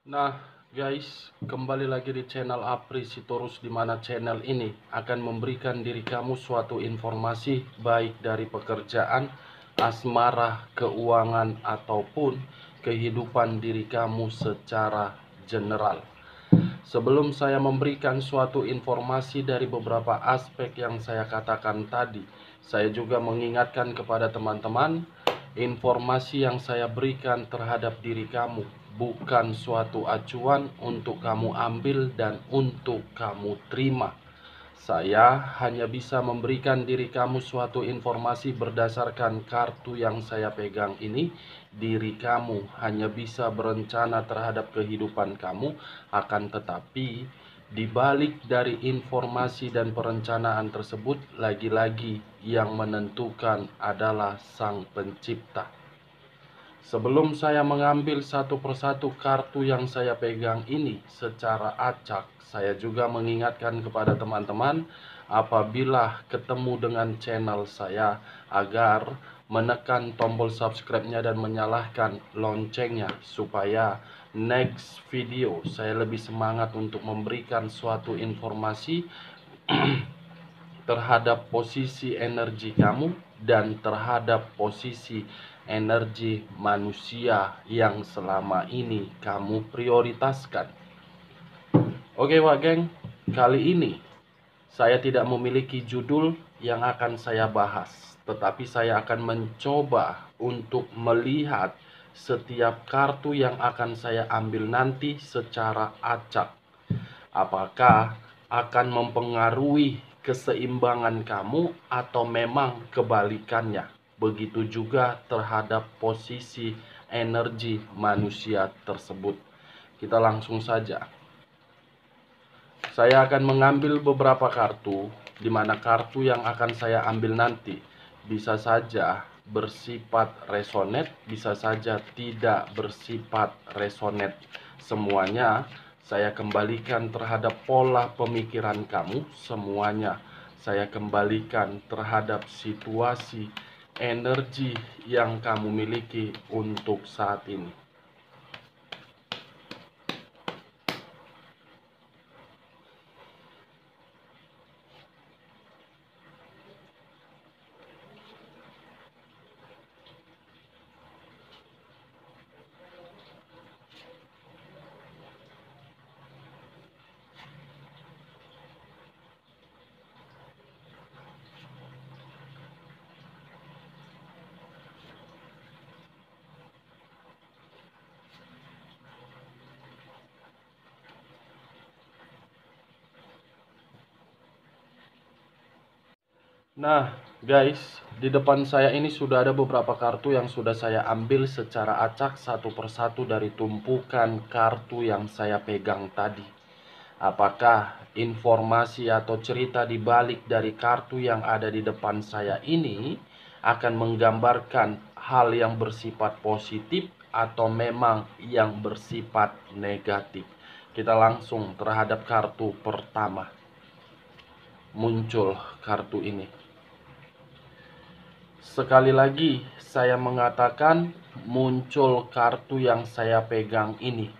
Nah, guys, kembali lagi di channel Apri Sitorus, di mana channel ini akan memberikan diri kamu suatu informasi baik dari pekerjaan, asmara, keuangan, ataupun kehidupan diri kamu secara general. Sebelum saya memberikan suatu informasi dari beberapa aspek yang saya katakan tadi, saya juga mengingatkan kepada teman-teman, informasi yang saya berikan terhadap diri kamu bukan suatu acuan untuk kamu ambil dan untuk kamu terima. Saya hanya bisa memberikan diri kamu suatu informasi berdasarkan kartu yang saya pegang ini. Diri kamu hanya bisa berencana terhadap kehidupan kamu, akan tetapi di balik dari informasi dan perencanaan tersebut, lagi-lagi yang menentukan adalah Sang Pencipta. Sebelum saya mengambil satu persatu kartu yang saya pegang ini secara acak, saya juga mengingatkan kepada teman-teman apabila ketemu dengan channel saya agar menekan tombol subscribe-nya dan menyalakan loncengnya supaya next video saya lebih semangat untuk memberikan suatu informasi terhadap posisi energi kamu dan terhadap posisi energi manusia yang selama ini kamu prioritaskan. Oke Wak Geng, kali ini saya tidak memiliki judul yang akan saya bahas, tetapi saya akan mencoba untuk melihat setiap kartu yang akan saya ambil nanti secara acak. Apakah akan mempengaruhi keseimbangan kamu atau memang kebalikannya? Begitu juga terhadap posisi energi manusia tersebut. Kita langsung saja. Saya akan mengambil beberapa kartu, di mana kartu yang akan saya ambil nanti bisa saja bersifat resonate, bisa saja tidak bersifat resonate. Semuanya saya kembalikan terhadap pola pemikiran kamu, semuanya saya kembalikan terhadap situasi energi yang kamu miliki untuk saat ini. Nah, guys, di depan saya ini sudah ada beberapa kartu yang sudah saya ambil secara acak satu persatu dari tumpukan kartu yang saya pegang tadi. Apakah informasi atau cerita di balik dari kartu yang ada di depan saya ini akan menggambarkan hal yang bersifat positif atau memang yang bersifat negatif? Kita langsung terhadap kartu pertama. Muncul kartu ini. Sekali lagi saya mengatakan muncul kartu yang saya pegang ini,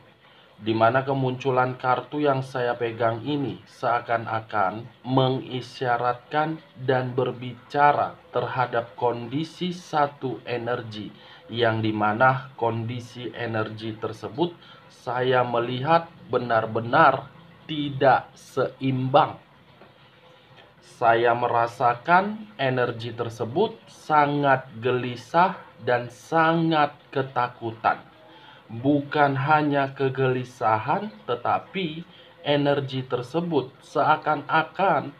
di mana kemunculan kartu yang saya pegang ini seakan-akan mengisyaratkan dan berbicara terhadap kondisi satu energi, yang dimana kondisi energi tersebut saya melihat benar-benar tidak seimbang. Saya merasakan energi tersebut sangat gelisah dan sangat ketakutan. Bukan hanya kegelisahan, tetapi energi tersebut seakan-akan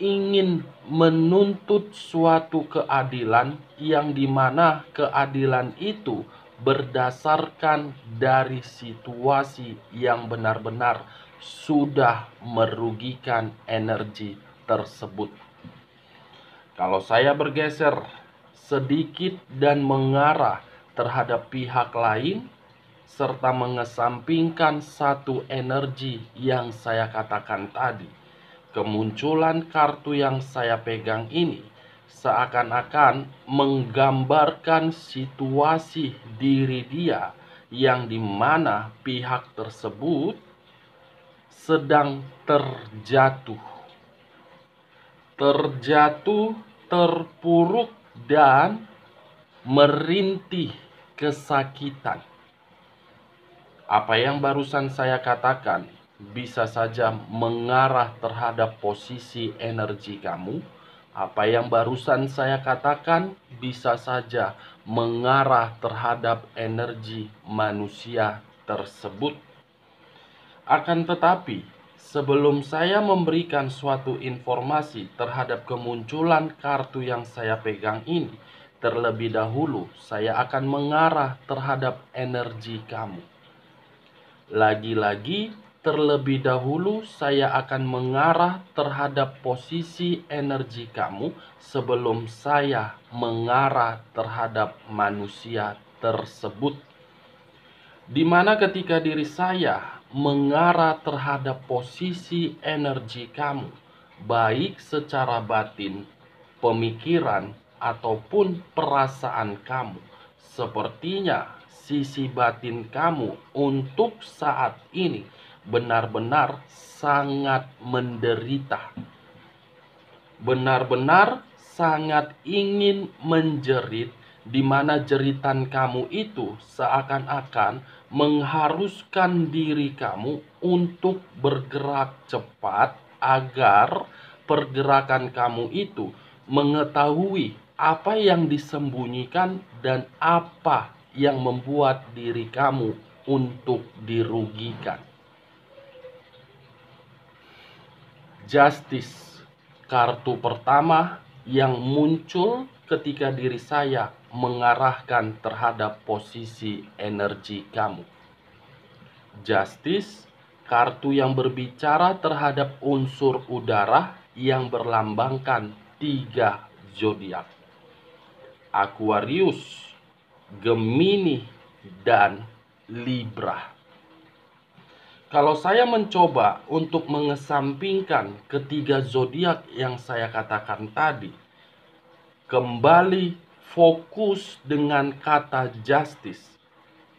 ingin menuntut suatu keadilan, yang dimana keadilan itu berdasarkan dari situasi yang benar-benar sudah merugikan energi tersebut. Kalau saya bergeser sedikit dan mengarah terhadap pihak lain, serta mengesampingkan satu energi yang saya katakan tadi, kemunculan kartu yang saya pegang ini seakan-akan menggambarkan situasi diri dia yang dimana pihak tersebut sedang terjatuh, terpuruk, dan merintih kesakitan. Apa yang barusan saya katakan bisa saja mengarah terhadap posisi energi kamu. Apa yang barusan saya katakan bisa saja mengarah terhadap energi manusia tersebut. Akan tetapi, sebelum saya memberikan suatu informasi terhadap kemunculan kartu yang saya pegang ini, terlebih dahulu saya akan mengarah terhadap energi kamu. Lagi-lagi, terlebih dahulu saya akan mengarah terhadap posisi energi kamu sebelum saya mengarah terhadap manusia tersebut. Di mana ketika diri saya mengarah terhadap posisi energi kamu, baik secara batin, pemikiran, ataupun perasaan kamu, sepertinya sisi batin kamu untuk saat ini benar-benar sangat menderita, benar-benar sangat ingin menjerit, di mana jeritan kamu itu seakan-akan mengharuskan diri kamu untuk bergerak cepat agar pergerakan kamu itu mengetahui apa yang disembunyikan dan apa yang membuat diri kamu untuk dirugikan. Justice, kartu pertama yang muncul ketika diri saya mengarahkan terhadap posisi energi kamu. Justice, kartu yang berbicara terhadap unsur udara yang berlambangkan 3 zodiak: Aquarius, Gemini, dan Libra. Kalau saya mencoba untuk mengesampingkan ketiga zodiak yang saya katakan tadi, kembali fokus dengan kata justice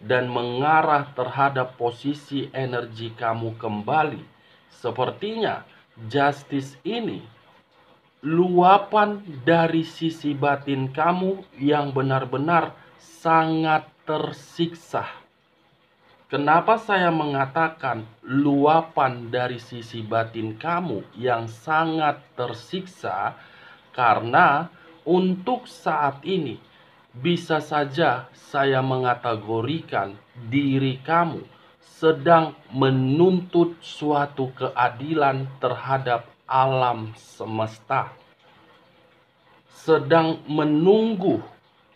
dan mengarah terhadap posisi energi kamu kembali, sepertinya justice ini luapan dari sisi batin kamu yang benar-benar sangat tersiksa. Kenapa saya mengatakan luapan dari sisi batin kamu yang sangat tersiksa? Karena untuk saat ini bisa saja saya mengategorikan diri kamu sedang menuntut suatu keadilan terhadap alam semesta, sedang menunggu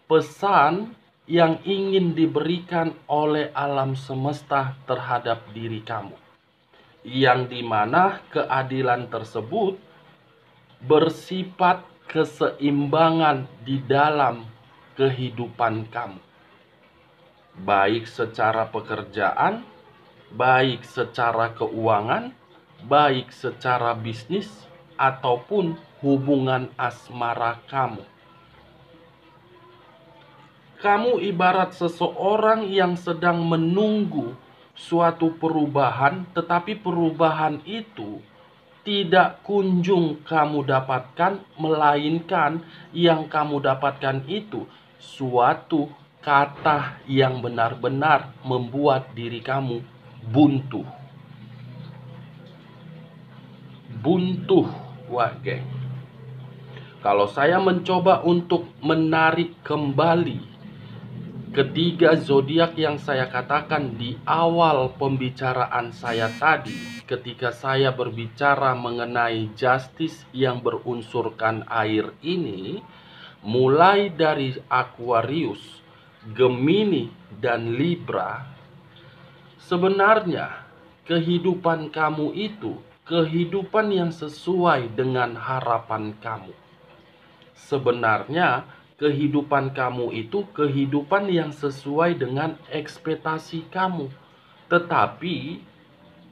pesan yang ingin diberikan oleh alam semesta terhadap diri kamu, yang dimana keadilan tersebut bersifat keseimbangan di dalam kehidupan kamu, baik secara pekerjaan, baik secara keuangan, baik secara bisnis, ataupun hubungan asmara kamu. Kamu ibarat seseorang yang sedang menunggu suatu perubahan, tetapi perubahan itu tidak kunjung kamu dapatkan, melainkan yang kamu dapatkan itu suatu kata yang benar-benar membuat diri kamu buntu. Buntu, wah geng. Kalau saya mencoba untuk menarik kembali ketiga zodiak yang saya katakan di awal pembicaraan saya tadi, ketika saya berbicara mengenai justice yang berunsurkan air ini, mulai dari Aquarius, Gemini, dan Libra, sebenarnya kehidupan kamu itu kehidupan yang sesuai dengan harapan kamu. Sebenarnya kehidupan kamu itu kehidupan yang sesuai dengan ekspektasi kamu. Tetapi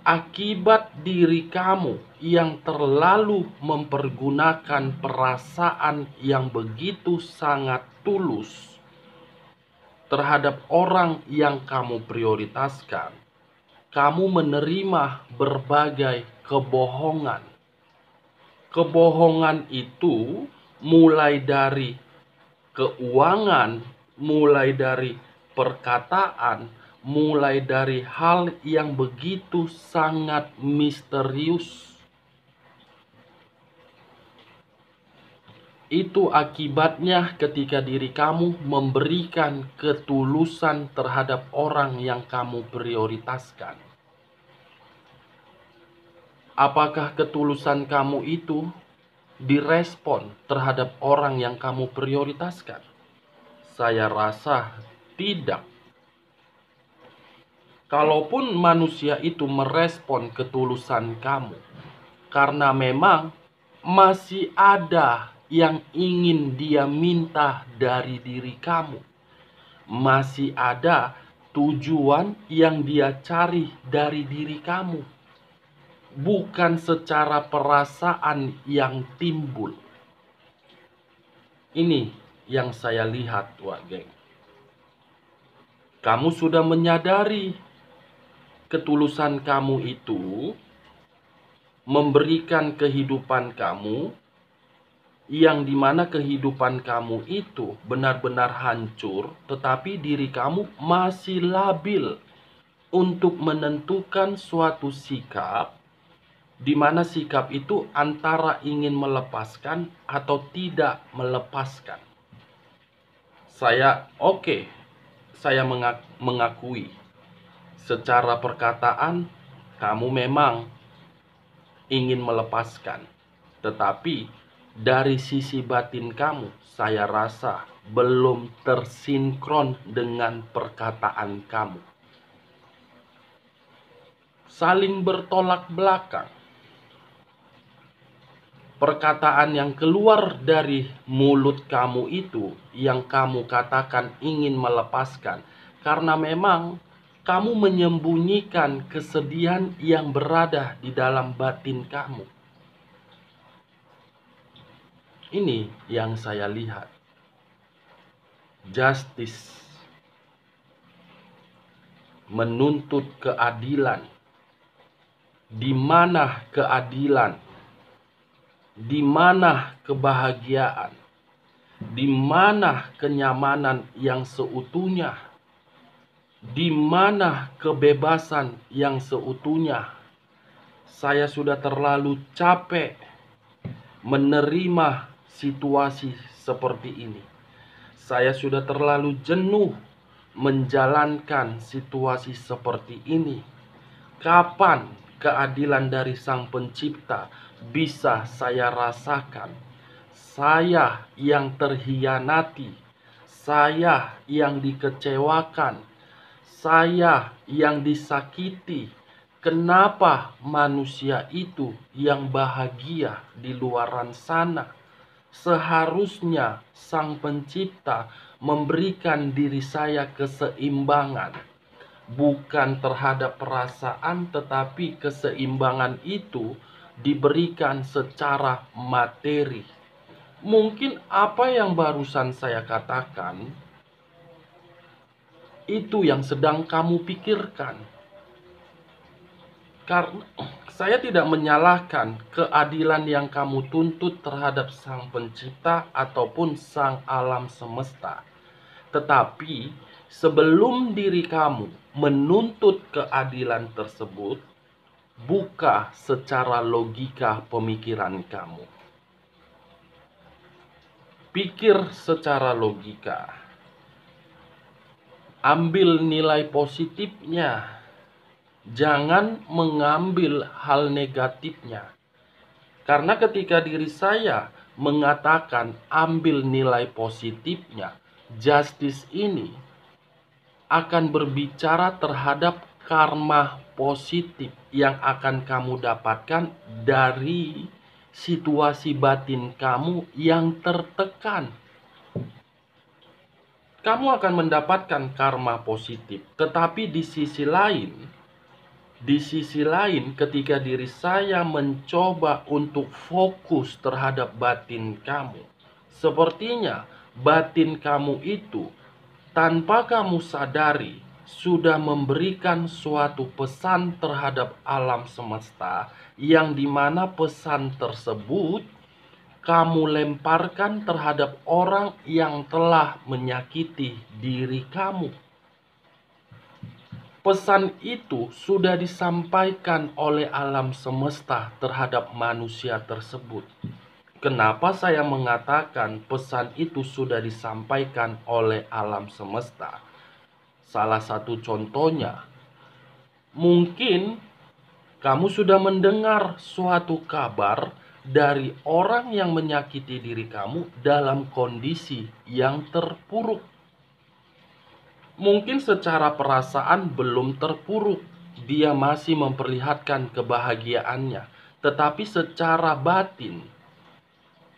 akibat diri kamu yang terlalu mempergunakan perasaan yang begitu sangat tulus, terhadap orang yang kamu prioritaskan, kamu menerima berbagai kebohongan. Kebohongan itu mulai dari keuangan, mulai dari perkataan, mulai dari hal yang begitu sangat misterius. Itu akibatnya ketika diri kamu memberikan ketulusan terhadap orang yang kamu prioritaskan. Apakah ketulusan kamu itu direspon terhadap orang yang kamu prioritaskan? Saya rasa tidak. Kalaupun manusia itu merespon ketulusan kamu, karena memang masih ada yang ingin dia minta dari diri kamu, masih ada tujuan yang dia cari dari diri kamu, bukan secara perasaan yang timbul. Ini yang saya lihat, Wak Geng. Kamu sudah menyadari ketulusan kamu itu memberikan kehidupan kamu, yang dimana kehidupan kamu itu benar-benar hancur, tetapi diri kamu masih labil untuk menentukan suatu sikap, di mana sikap itu antara ingin melepaskan atau tidak melepaskan. Saya mengakui secara perkataan kamu memang ingin melepaskan, tetapi dari sisi batin kamu, saya rasa belum tersinkron dengan perkataan kamu. Saling bertolak belakang. Perkataan yang keluar dari mulut kamu itu, yang kamu katakan ingin melepaskan, karena memang kamu menyembunyikan kesedihan yang berada di dalam batin kamu. Ini yang saya lihat. Justice, menuntut keadilan. Di mana keadilan? Di mana kebahagiaan? Di mana kenyamanan yang seutuhnya? Di mana kebebasan yang seutuhnya? Saya sudah terlalu capek menerima situasi seperti ini. Saya sudah terlalu jenuh menjalankan situasi seperti ini. Kapan keadilan dari Sang Pencipta bisa saya rasakan? Saya yang terhianati, saya yang dikecewakan, saya yang disakiti. Kenapa manusia itu yang bahagia di luaran sana? Seharusnya Sang Pencipta memberikan diri saya keseimbangan, bukan terhadap perasaan, tetapi keseimbangan itu diberikan secara materi. Mungkin apa yang barusan saya katakan itu yang sedang kamu pikirkan. Karena saya tidak menyalahkan keadilan yang kamu tuntut terhadap Sang Pencipta ataupun Sang Alam Semesta. Tetapi sebelum diri kamu menuntut keadilan tersebut, buka secara logika pemikiran kamu. Pikir secara logika. Ambil nilai positifnya. Jangan mengambil hal negatifnya. Karena ketika diri saya mengatakan ambil nilai positifnya, justice ini akan berbicara terhadap karma positif yang akan kamu dapatkan dari situasi batin kamu yang tertekan. Kamu akan mendapatkan karma positif, tetapi di sisi lain, ketika diri saya mencoba untuk fokus terhadap batin kamu, sepertinya batin kamu itu tanpa kamu sadari, sudah memberikan suatu pesan terhadap alam semesta, yang dimana pesan tersebut kamu lemparkan terhadap orang yang telah menyakiti diri kamu. Pesan itu sudah disampaikan oleh alam semesta terhadap manusia tersebut. Kenapa saya mengatakan pesan itu sudah disampaikan oleh alam semesta? Salah satu contohnya, mungkin kamu sudah mendengar suatu kabar dari orang yang menyakiti diri kamu dalam kondisi yang terpuruk. Mungkin secara perasaan belum terpuruk, dia masih memperlihatkan kebahagiaannya, tetapi secara batin,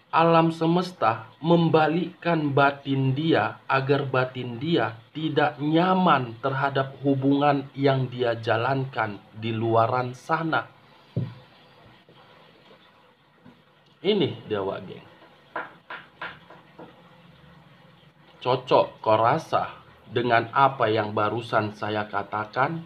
alam semesta membalikkan batin dia agar batin dia tidak nyaman terhadap hubungan yang dia jalankan di luaran sana. Ini Dewa Geng. Cocok kau rasa dengan apa yang barusan saya katakan?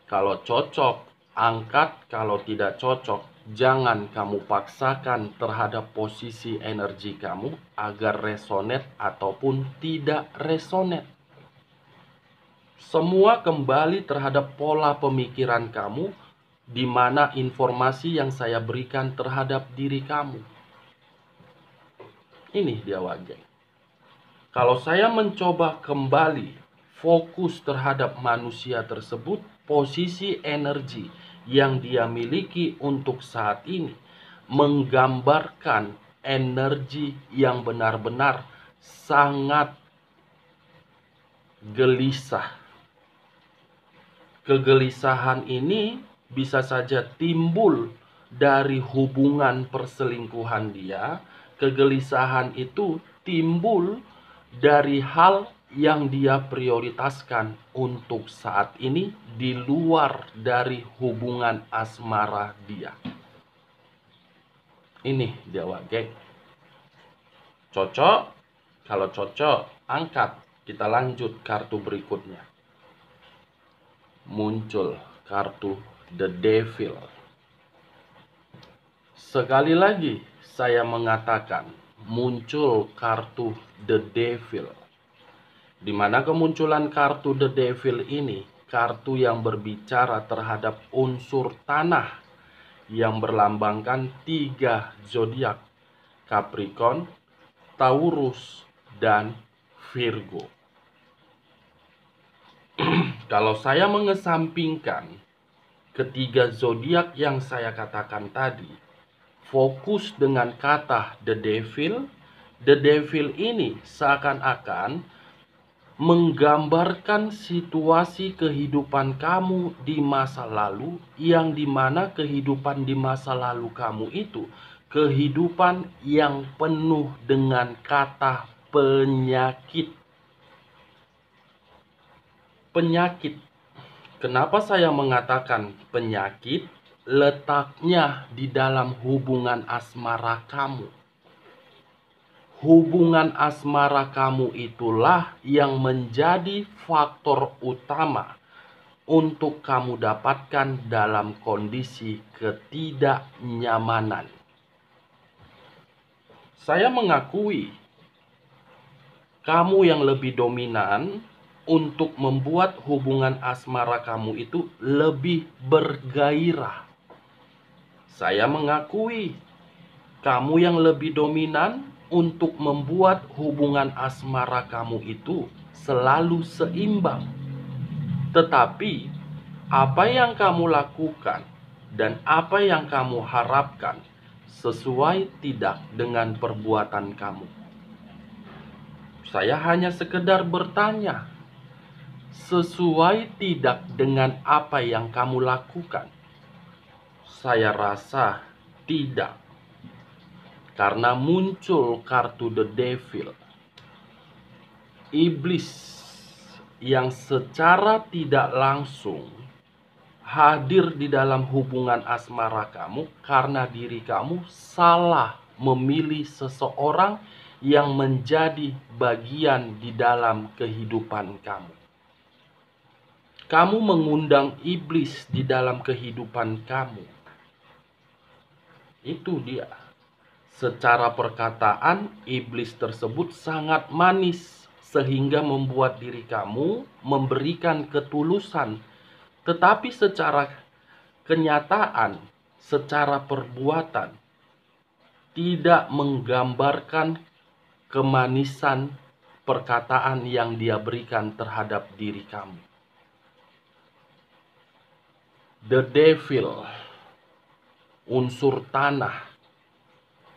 Kalau cocok, angkat. Kalau tidak cocok, jangan kamu paksakan terhadap posisi energi kamu agar resonet ataupun tidak resonet. Semua kembali terhadap pola pemikiran kamu, di mana informasi yang saya berikan terhadap diri kamu. Ini dia Wageng. Kalau saya mencoba kembali fokus terhadap manusia tersebut, posisi energi yang dia miliki untuk saat ini menggambarkan energi yang benar-benar sangat gelisah. Kegelisahan ini bisa saja timbul dari hubungan perselingkuhan dia. Kegelisahan itu timbul dari hal yang dia prioritaskan untuk saat ini di luar dari hubungan asmara dia. Ini dia Wageng. Cocok? Kalau cocok, angkat. Kita lanjut kartu berikutnya. Muncul kartu The Devil. Sekali lagi saya mengatakan, muncul kartu The Devil. Di mana kemunculan kartu The Devil ini, kartu yang berbicara terhadap unsur tanah yang berlambangkan 3 zodiak, Capricorn, Taurus, dan Virgo. Kalau saya mengesampingkan ketiga zodiak yang saya katakan tadi, fokus dengan kata The Devil ini seakan-akan menggambarkan situasi kehidupan kamu di masa lalu, yang dimana kehidupan di masa lalu kamu itu kehidupan yang penuh dengan kata penyakit. Penyakit. Kenapa saya mengatakan penyakit? Letaknya di dalam hubungan asmara kamu. Hubungan asmara kamu itulah yang menjadi faktor utama untuk kamu dapatkan dalam kondisi ketidaknyamanan. Saya mengakui kamu yang lebih dominan untuk membuat hubungan asmara kamu itu lebih bergairah. Saya mengakui kamu yang lebih dominan untuk membuat hubungan asmara kamu itu selalu seimbang. Tetapi apa yang kamu lakukan dan apa yang kamu harapkan sesuai tidak dengan perbuatan kamu. Saya hanya sekedar bertanya, sesuai tidak dengan apa yang kamu lakukan? Saya rasa tidak. Karena muncul kartu The Devil. Iblis yang secara tidak langsung hadir di dalam hubungan asmara kamu karena diri kamu salah memilih seseorang yang menjadi bagian di dalam kehidupan kamu. Kamu mengundang iblis di dalam kehidupan kamu. Itu dia. Secara perkataan, iblis tersebut sangat manis sehingga membuat diri kamu memberikan ketulusan. Tetapi secara kenyataan, secara perbuatan, tidak menggambarkan kemanisan perkataan yang dia berikan terhadap diri kamu. The devil, unsur tanah,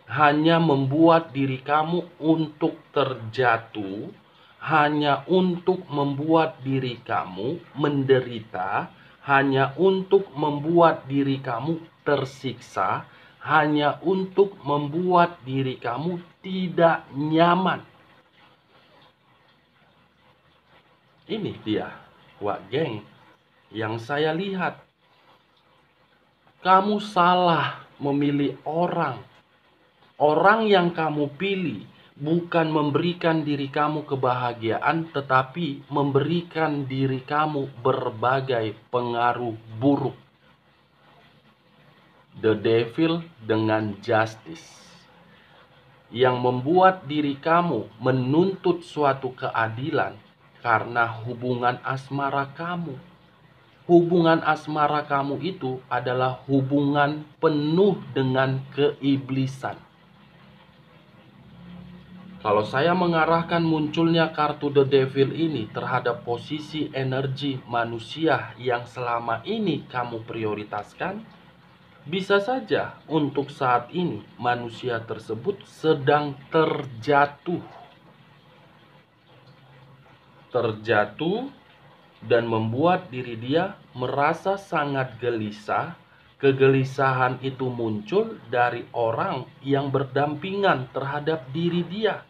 hanya membuat diri kamu untuk terjatuh, hanya untuk membuat diri kamu menderita, hanya untuk membuat diri kamu tersiksa, hanya untuk membuat diri kamu tidak nyaman. Ini dia, wak geng, yang saya lihat. Kamu salah memilih orang. Orang yang kamu pilih bukan memberikan diri kamu kebahagiaan, tetapi memberikan diri kamu berbagai pengaruh buruk. The devil dengan justice, yang membuat diri kamu menuntut suatu keadilan karena hubungan asmara kamu. Hubungan asmara kamu itu adalah hubungan penuh dengan keiblisan. Kalau saya mengarahkan munculnya kartu The Devil ini terhadap posisi energi manusia yang selama ini kamu prioritaskan, bisa saja untuk saat ini manusia tersebut sedang terjatuh dan membuat diri dia merasa sangat gelisah. Kegelisahan itu muncul dari orang yang berdampingan terhadap diri dia.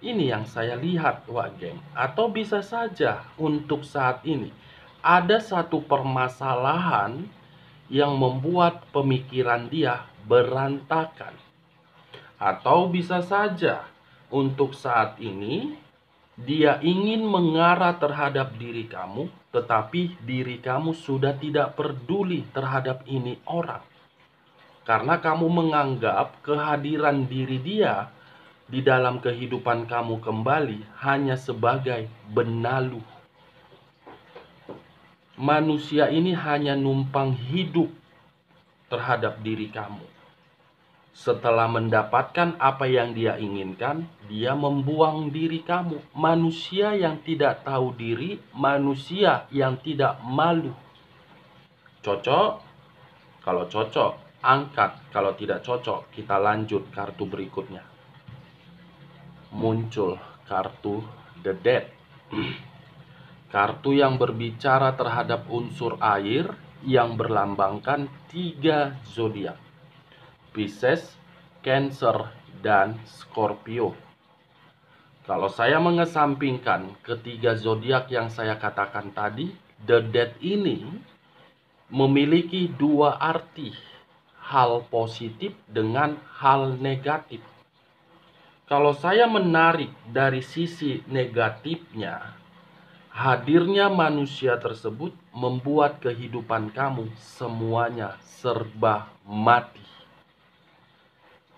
Ini yang saya lihat, wak geng. Atau bisa saja untuk saat ini ada satu permasalahan yang membuat pemikiran dia berantakan. Atau bisa saja untuk saat ini dia ingin mengarah terhadap diri kamu, tetapi diri kamu sudah tidak peduli terhadap ini orang. Karena kamu menganggap kehadiran diri dia di dalam kehidupan kamu kembali hanya sebagai benalu. Manusia ini hanya numpang hidup terhadap diri kamu. Setelah mendapatkan apa yang dia inginkan, dia membuang diri kamu. Manusia yang tidak tahu diri, manusia yang tidak malu. Cocok? Kalau cocok, angkat. Kalau tidak cocok, kita lanjut kartu berikutnya. Muncul kartu The Dead. Kartu yang berbicara terhadap unsur air yang berlambangkan 3 zodiak. Pisces, Cancer, dan Scorpio. Kalau saya mengesampingkan ketiga zodiak yang saya katakan tadi, The Dead ini memiliki dua arti, hal positif dengan hal negatif. Kalau saya menarik dari sisi negatifnya, hadirnya manusia tersebut membuat kehidupan kamu semuanya serba mati.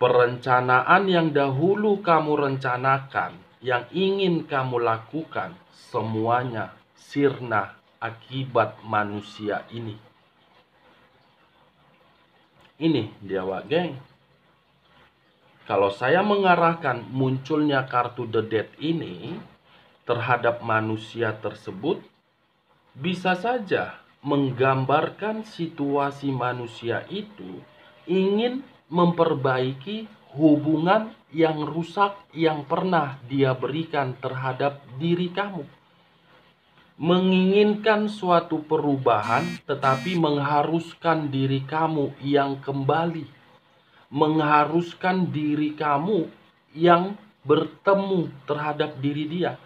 Perencanaan yang dahulu kamu rencanakan, yang ingin kamu lakukan, semuanya sirna akibat manusia ini. Ini dia, wak geng. Kalau saya mengarahkan munculnya kartu The Dead ini terhadap manusia tersebut, bisa saja menggambarkan situasi manusia itu ingin memperbaiki hubungan yang rusak yang pernah dia berikan terhadap diri kamu. Menginginkan suatu perubahan, tetapi mengharuskan diri kamu yang kembali. Mengharuskan diri kamu yang bertemu terhadap diri dia.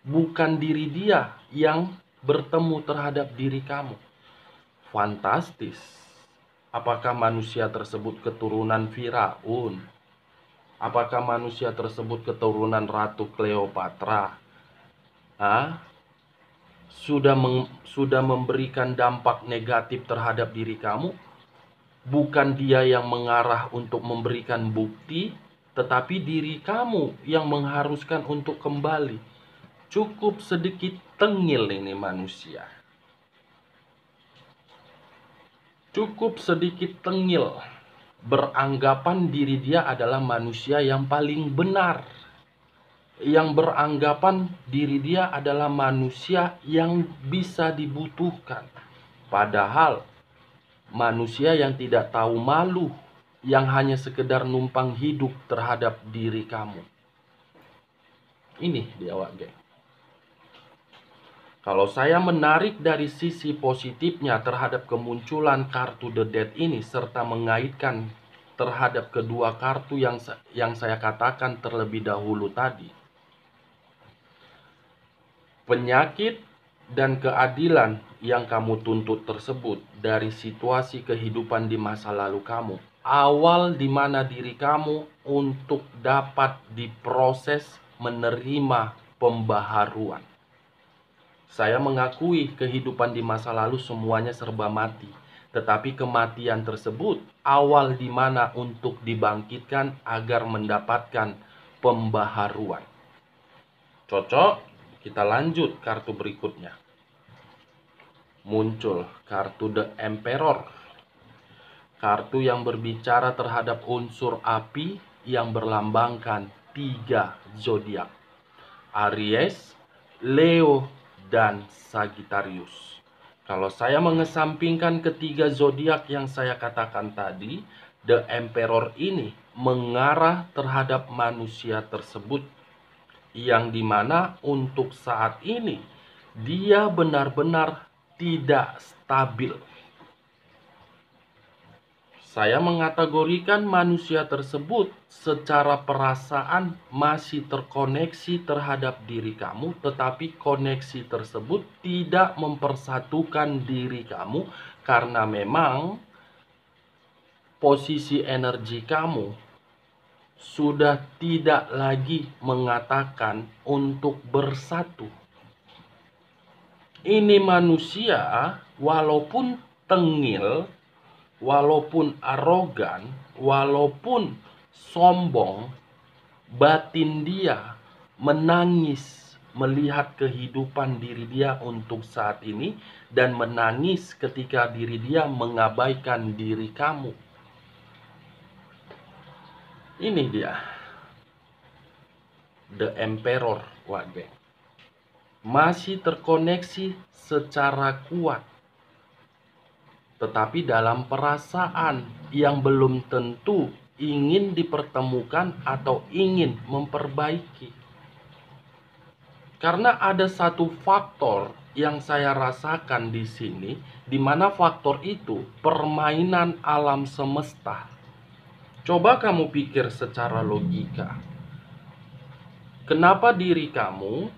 Bukan diri dia yang bertemu terhadap diri kamu. Fantastis. Apakah manusia tersebut keturunan Firaun? Apakah manusia tersebut keturunan Ratu Cleopatra? Sudah memberikan dampak negatif terhadap diri kamu? Bukan dia yang mengarah untuk memberikan bukti, tetapi diri kamu yang mengharuskan untuk kembali. Cukup sedikit tengil ini manusia. Cukup sedikit tengil. Beranggapan diri dia adalah manusia yang paling benar. Yang beranggapan diri dia adalah manusia yang bisa dibutuhkan. Padahal manusia yang tidak tahu malu, yang hanya sekedar numpang hidup terhadap diri kamu. Ini dia, Wak Geng. Kalau saya menarik dari sisi positifnya terhadap kemunculan kartu The Death ini, serta mengaitkan terhadap kedua kartu yang saya katakan terlebih dahulu tadi, penyakit dan keadilan yang kamu tuntut tersebut dari situasi kehidupan di masa lalu kamu, awal di mana diri kamu untuk dapat diproses menerima pembaharuan. Saya mengakui kehidupan di masa lalu semuanya serba mati, tetapi kematian tersebut awal di mana untuk dibangkitkan agar mendapatkan pembaharuan. Cocok? Kita lanjut kartu berikutnya. Muncul kartu The Emperor. Kartu yang berbicara terhadap unsur api yang berlambangkan 3 zodiak. Aries, Leo, dan Sagittarius. Kalau saya mengesampingkan ketiga zodiak yang saya katakan tadi, The Emperor ini mengarah terhadap manusia tersebut, yang dimana untuk saat ini dia benar-benar tidak stabil. Saya mengategorikan manusia tersebut secara perasaan masih terkoneksi terhadap diri kamu, tetapi koneksi tersebut tidak mempersatukan diri kamu karena memang posisi energi kamu sudah tidak lagi mengatakan untuk bersatu. Ini manusia walaupun tengil, walaupun arogan, walaupun sombong, batin dia menangis melihat kehidupan diri dia untuk saat ini, dan menangis ketika diri dia mengabaikan diri kamu. Ini dia The Emperor, Wak Geng. Masih terkoneksi secara kuat, tetapi dalam perasaan yang belum tentu ingin dipertemukan atau ingin memperbaiki. Karena ada satu faktor yang saya rasakan di sini, di mana faktor itu permainan alam semesta. Coba kamu pikir secara logika. Kenapa diri kamu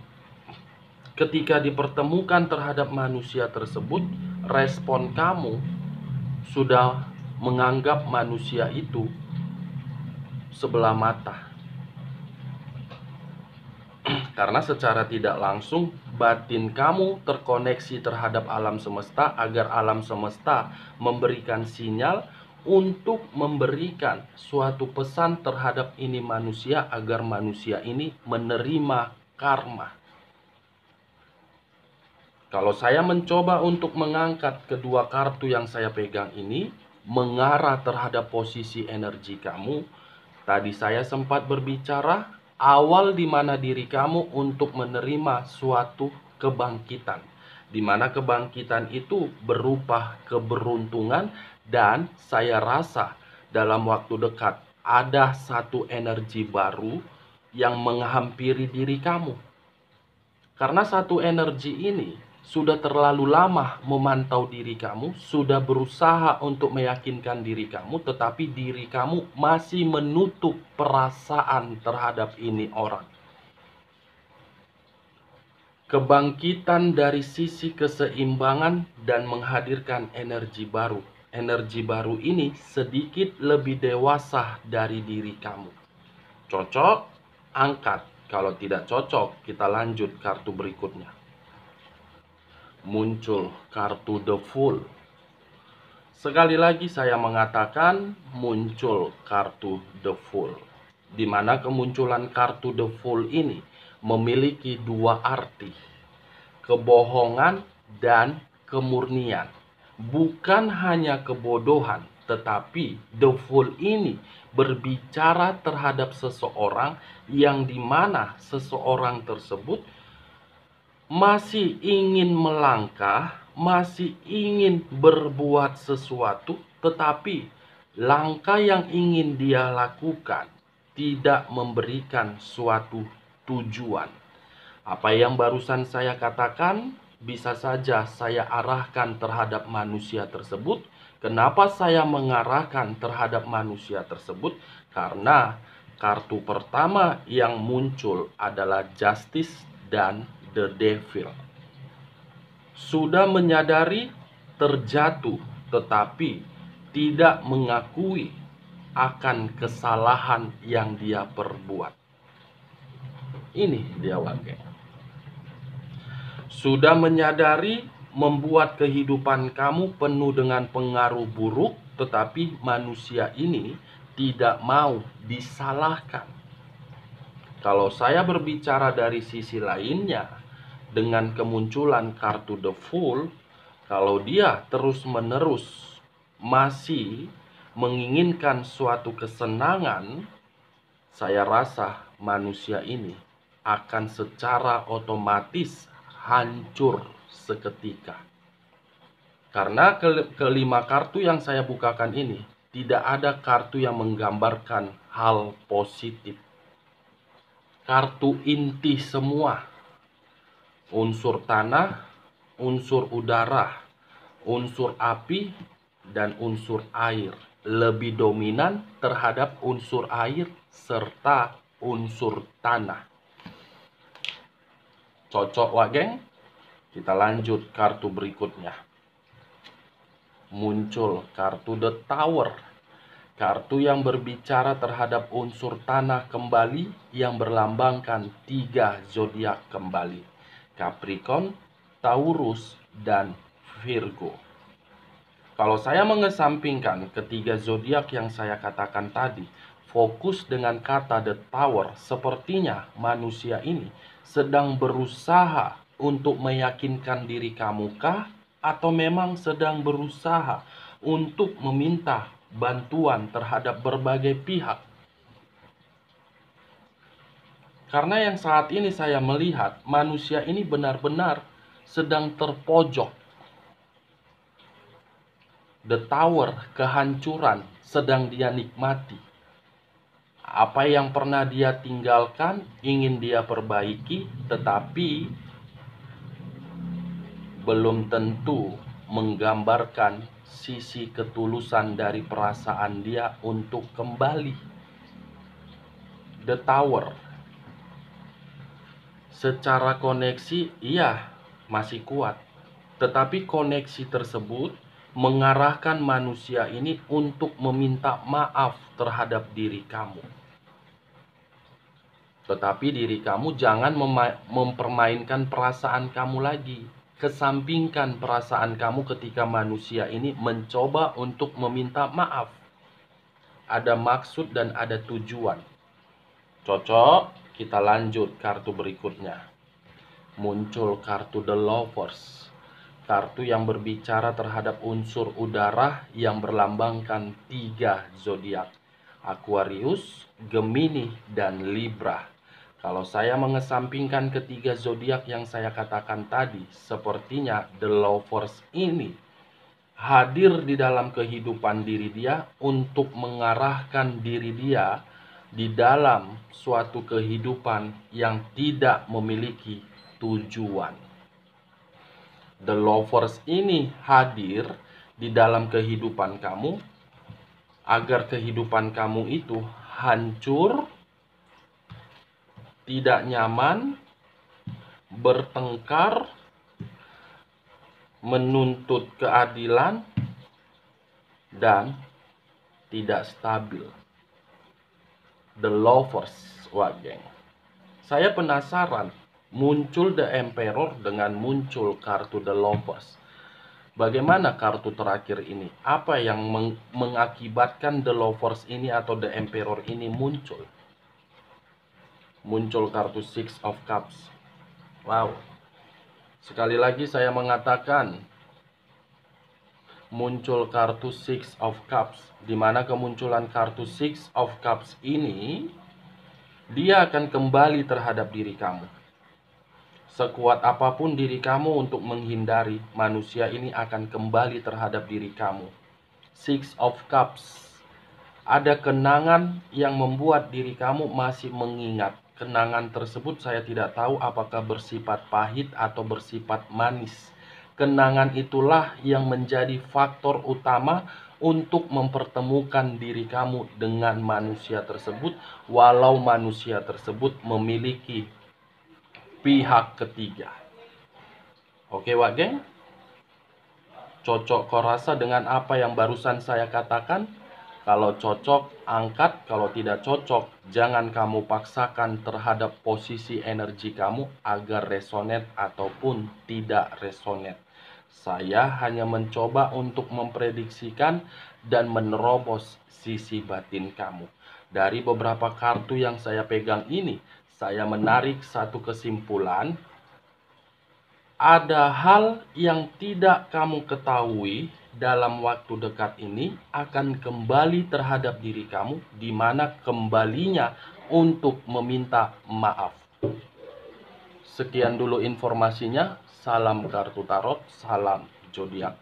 ketika dipertemukan terhadap manusia tersebut, respon kamu sudah menganggap manusia itu sebelah mata? Karena secara tidak langsung batin kamu terkoneksi terhadap alam semesta agar alam semesta memberikan sinyal untuk memberikan suatu pesan terhadap ini manusia agar manusia ini menerima karma. Kalau saya mencoba untuk mengangkat kedua kartu yang saya pegang ini, mengarah terhadap posisi energi kamu, tadi saya sempat berbicara awal di mana diri kamu untuk menerima suatu kebangkitan, di mana kebangkitan itu berupa keberuntungan. Dan saya rasa dalam waktu dekat ada satu energi baru yang menghampiri diri kamu. Karena satu energi ini sudah terlalu lama memantau diri kamu, sudah berusaha untuk meyakinkan diri kamu, tetapi diri kamu masih menutup perasaan terhadap ini orang. Kebangkitan dari sisi keseimbangan dan menghadirkan energi baru. Energi baru ini sedikit lebih dewasa dari diri kamu. Cocok, angkat. Kalau tidak cocok, kita lanjut kartu berikutnya. Muncul kartu The Fool. Sekali lagi saya mengatakan muncul kartu The Fool, di mana kemunculan kartu The Fool ini memiliki dua arti, kebohongan dan kemurnian. Bukan hanya kebodohan, tetapi The Fool ini berbicara terhadap seseorang yang dimana seseorang tersebut masih ingin melangkah, masih ingin berbuat sesuatu, tetapi langkah yang ingin dia lakukan tidak memberikan suatu tujuan. Apa yang barusan saya katakan bisa saja saya arahkan terhadap manusia tersebut. Kenapa saya mengarahkan terhadap manusia tersebut? Karena kartu pertama yang muncul adalah Justice dan The Devil. Sudah menyadari terjatuh, tetapi tidak mengakui akan kesalahan yang dia perbuat. Ini dia Wage. Sudah menyadari membuat kehidupan kamu penuh dengan pengaruh buruk, tetapi manusia ini tidak mau disalahkan. Kalau saya berbicara dari sisi lainnya, dengan kemunculan kartu The Fool, kalau dia terus-menerus masih menginginkan suatu kesenangan, saya rasa manusia ini akan secara otomatis hancur seketika. Karena kelima kartu yang saya bukakan ini, tidak ada kartu yang menggambarkan hal positif. Kartu inti semua. Unsur tanah, unsur udara, unsur api, dan unsur air lebih dominan terhadap unsur air serta unsur tanah. Cocok Wageng? Kita lanjut kartu berikutnya. Muncul kartu The Tower. Kartu yang berbicara terhadap unsur tanah kembali yang berlambangkan 3 zodiak kembali. Capricorn, Taurus, dan Virgo. Kalau saya mengesampingkan ketiga zodiak yang saya katakan tadi, fokus dengan kata The Tower, sepertinya manusia ini sedang berusaha untuk meyakinkan diri kamu kah? Atau memang sedang berusaha untuk meminta bantuan terhadap berbagai pihak? Karena yang saat ini saya melihat manusia ini benar-benar sedang terpojok. The Tower, kehancuran sedang dia nikmati. Apa yang pernah dia tinggalkan ingin dia perbaiki, tetapi belum tentu menggambarkan sisi ketulusan dari perasaan dia untuk kembali. The Tower. Secara koneksi, iya, masih kuat. Tetapi koneksi tersebut mengarahkan manusia ini untuk meminta maaf terhadap diri kamu. Tetapi diri kamu jangan mempermainkan perasaan kamu lagi. Kesampingkan perasaan kamu ketika manusia ini mencoba untuk meminta maaf. Ada maksud dan ada tujuan. Cocok? Kita lanjut kartu berikutnya. Muncul kartu The Lovers. Kartu yang berbicara terhadap unsur udara yang berlambangkan 3 zodiak. Aquarius, Gemini, dan Libra. Kalau saya mengesampingkan ketiga zodiak yang saya katakan tadi, sepertinya The Lovers ini hadir di dalam kehidupan diri dia untuk mengarahkan diri dia di dalam suatu kehidupan yang tidak memiliki tujuan. The Lovers ini hadir di dalam kehidupan kamu agar kehidupan kamu itu hancur, tidak nyaman, bertengkar, menuntut keadilan, dan tidak stabil. The Lovers, wah geng. Saya penasaran, muncul The Emperor dengan muncul kartu The Lovers. Bagaimana kartu terakhir ini? Apa yang mengakibatkan The Lovers ini atau The Emperor ini muncul? Muncul kartu Six of Cups. Wow. Sekali lagi saya mengatakan, muncul kartu Six of Cups, di mana kemunculan kartu Six of Cups ini, dia akan kembali terhadap diri kamu. Sekuat apapun diri kamu untuk menghindari, manusia ini akan kembali terhadap diri kamu. Six of Cups, ada kenangan yang membuat diri kamu masih mengingat. Kenangan tersebut saya tidak tahu apakah bersifat pahit atau bersifat manis. Kenangan itulah yang menjadi faktor utama untuk mempertemukan diri kamu dengan manusia tersebut, walau manusia tersebut memiliki pihak ketiga. Oke wak geng? Cocok kau rasa dengan apa yang barusan saya katakan? Kalau cocok, angkat. Kalau tidak cocok, jangan kamu paksakan terhadap posisi energi kamu agar resonate ataupun tidak resonate. Saya hanya mencoba untuk memprediksikan dan menerobos sisi batin kamu. Dari beberapa kartu yang saya pegang ini, saya menarik satu kesimpulan. Ada hal yang tidak kamu ketahui dalam waktu dekat ini akan kembali terhadap diri kamu, di mana kembalinya untuk meminta maaf. Sekian dulu informasinya. Salam kartu tarot, salam zodiak.